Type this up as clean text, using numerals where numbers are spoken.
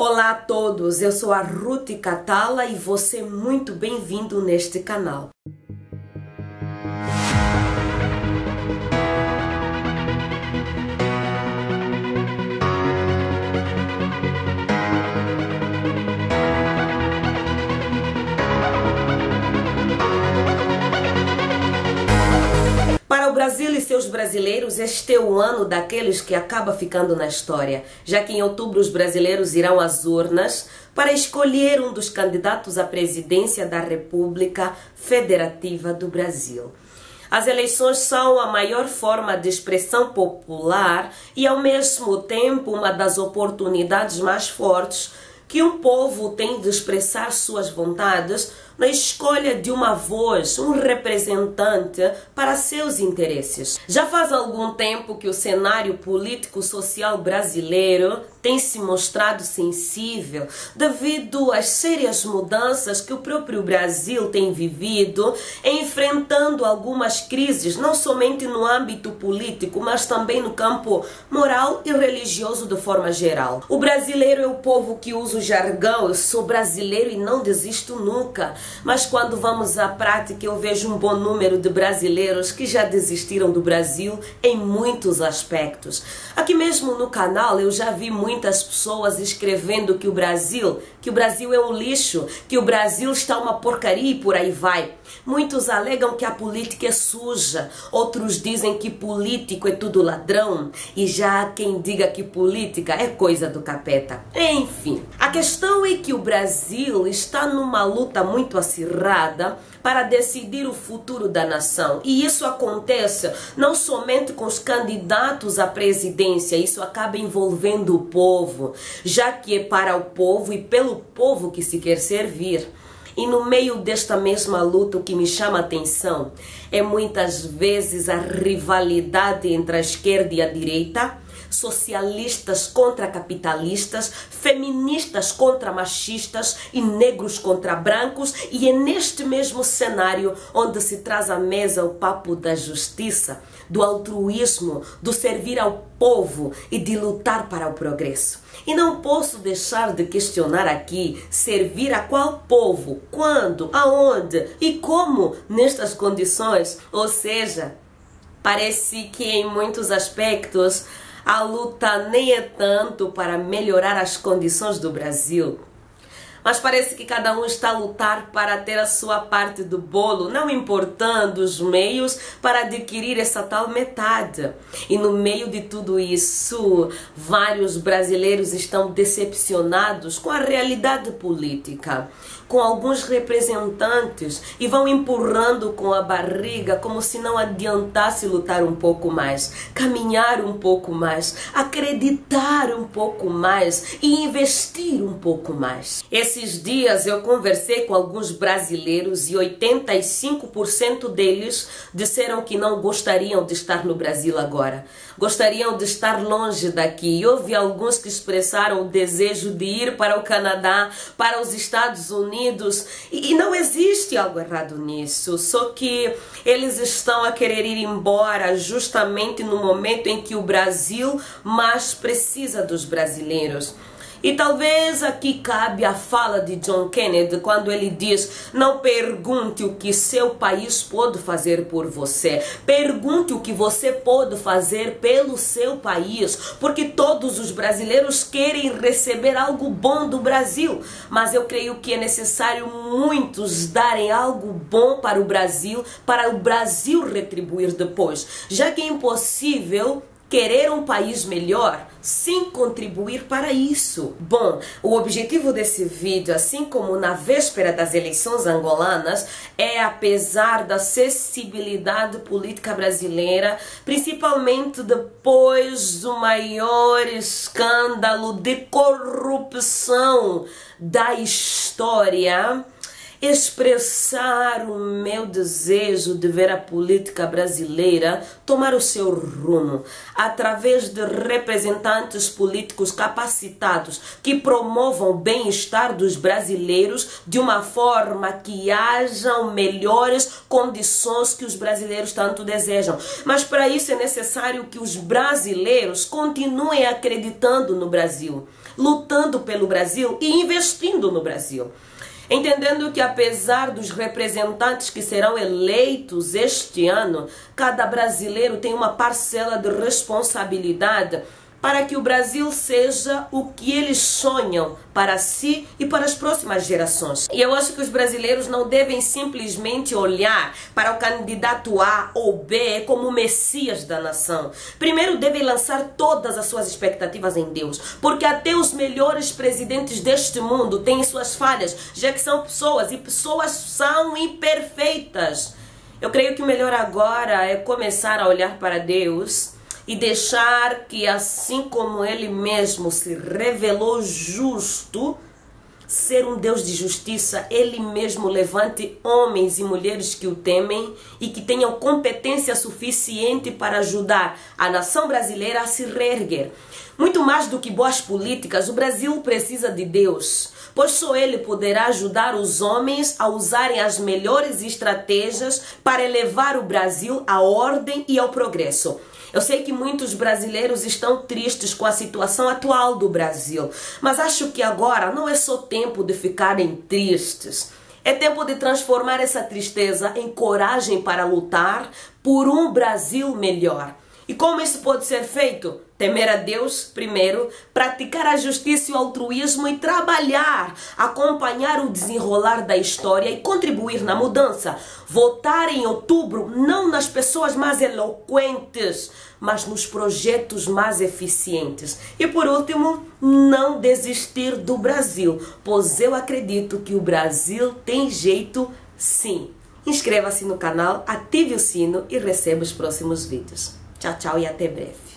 Olá a todos, eu sou a Ruth Catala e você é muito bem-vindo neste canal. Para o Brasil e seus brasileiros, este é o ano daqueles que acaba ficando na história, já que em outubro os brasileiros irão às urnas para escolher um dos candidatos à presidência da República Federativa do Brasil. As eleições são a maior forma de expressão popular e, ao mesmo tempo, uma das oportunidades mais fortes que um povo tem de expressar suas vontades na escolha de uma voz, um representante para seus interesses. Já faz algum tempo que o cenário político-social brasileiro tem se mostrado sensível devido às sérias mudanças que o próprio Brasil tem vivido, enfrentando algumas crises, não somente no âmbito político, mas também no campo moral e religioso de forma geral. O brasileiro é o povo que usa o jargão, eu sou brasileiro e não desisto nunca. Mas quando vamos à prática, eu vejo um bom número de brasileiros que já desistiram do Brasil em muitos aspectos. Aqui mesmo no canal eu já vi muitas pessoas escrevendo que o Brasil é um lixo, que o Brasil está uma porcaria e por aí vai. Muitos alegam que a política é suja, outros dizem que político é tudo ladrão e já há quem diga que política é coisa do capeta. Enfim, a questão é que o Brasil está numa luta muito acirrada para decidir o futuro da nação. E isso acontece não somente com os candidatos à presidência, isso acaba envolvendo o povo, já que é para o povo e pelo povo que se quer servir. E no meio desta mesma luta, o que me chama a atenção é muitas vezes a rivalidade entre a esquerda e a direita, socialistas contra capitalistas, feministas contra machistas e negros contra brancos, e é neste mesmo cenário onde se traz à mesa o papo da justiça, do altruísmo, do servir ao povo e de lutar para o progresso. E não posso deixar de questionar aqui: servir a qual povo, quando, aonde e como nestas condições? Ou seja, parece que em muitos aspectos a luta nem é tanto para melhorar as condições do Brasil, mas parece que cada um está a lutar para ter a sua parte do bolo, não importando os meios para adquirir essa tal metade. E no meio de tudo isso, vários brasileiros estão decepcionados com a realidade política, com alguns representantes, e vão empurrando com a barriga como se não adiantasse lutar um pouco mais, caminhar um pouco mais, acreditar um pouco mais e investir um pouco mais. Esses dias eu conversei com alguns brasileiros e 85% deles disseram que não gostariam de estar no Brasil agora. Gostariam de estar longe daqui. E houve alguns que expressaram o desejo de ir para o Canadá, para os Estados Unidos. E não existe algo errado nisso. Só que eles estão a querer ir embora justamente no momento em que o Brasil mais precisa dos brasileiros. E talvez aqui cabe a fala de John Kennedy quando ele diz: não pergunte o que seu país pode fazer por você, pergunte o que você pode fazer pelo seu país, porque todos os brasileiros querem receber algo bom do Brasil, mas eu creio que é necessário muitos darem algo bom para o Brasil retribuir depois, já que é impossível querer um país melhor sem contribuir para isso. Bom, o objetivo desse vídeo, assim como na véspera das eleições angolanas, é, apesar da sensibilidade política brasileira, principalmente depois do maior escândalo de corrupção da história, expressar o meu desejo de ver a política brasileira tomar o seu rumo através de representantes políticos capacitados que promovam o bem-estar dos brasileiros de uma forma que hajam melhores condições que os brasileiros tanto desejam. Mas para isso é necessário que os brasileiros continuem acreditando no Brasil. lutando pelo Brasil e investindo no Brasil. Entendendo que apesar dos representantes que serão eleitos este ano, cada brasileiro tem uma parcela de responsabilidade para que o Brasil seja o que eles sonham para si e para as próximas gerações. E eu acho que os brasileiros não devem simplesmente olhar para o candidato A ou B como o Messias da nação. Primeiro devem lançar todas as suas expectativas em Deus, porque até os melhores presidentes deste mundo têm suas falhas, já que são pessoas e pessoas são imperfeitas. Eu creio que o melhor agora é começar a olhar para Deus e deixar que, assim como Ele mesmo se revelou justo, ser um Deus de justiça, Ele mesmo levante homens e mulheres que o temem e que tenham competência suficiente para ajudar a nação brasileira a se reerguer. Muito mais do que boas políticas, o Brasil precisa de Deus, pois só Ele poderá ajudar os homens a usarem as melhores estratégias para elevar o Brasil à ordem e ao progresso. Eu sei que muitos brasileiros estão tristes com a situação atual do Brasil, mas acho que agora não é só tempo de ficarem tristes. É tempo de transformar essa tristeza em coragem para lutar por um Brasil melhor. E como isso pode ser feito? Temer a Deus primeiro, praticar a justiça e o altruísmo e trabalhar, acompanhar o desenrolar da história e contribuir na mudança. Votar em outubro não nas pessoas mais eloquentes, mas nos projetos mais eficientes. E por último, não desistir do Brasil, pois eu acredito que o Brasil tem jeito sim. Inscreva-se no canal, ative o sino e receba os próximos vídeos. Tchau, tchau e até breve.